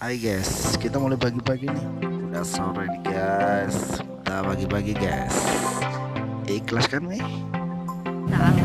Hai guys, kita mulai bagi-bagi nih. Udah sore nih guys. Kita bagi-bagi guys. Ikhlas kan nih? Nah,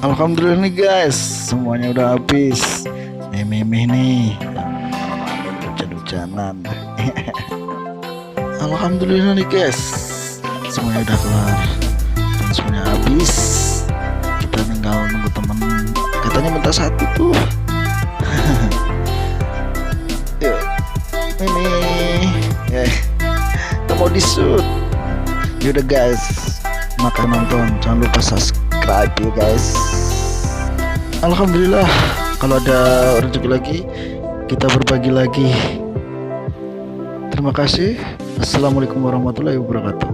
Alhamdulillah nih guys, semuanya udah habis. Mimih nih, hujan-hujanan. Alhamdulillah nih guys, semuanya udah kelar dan semuanya habis. Kita tinggal nunggu temen, katanya minta satu tuh. Yuk, ini kita mau di-shoot. Yaudah guys, makan nonton, jangan lupa subscribe ya guys. Alhamdulillah, kalau ada rezeki lagi kita berbagi lagi. Terima kasih. Assalamualaikum warahmatullahi wabarakatuh.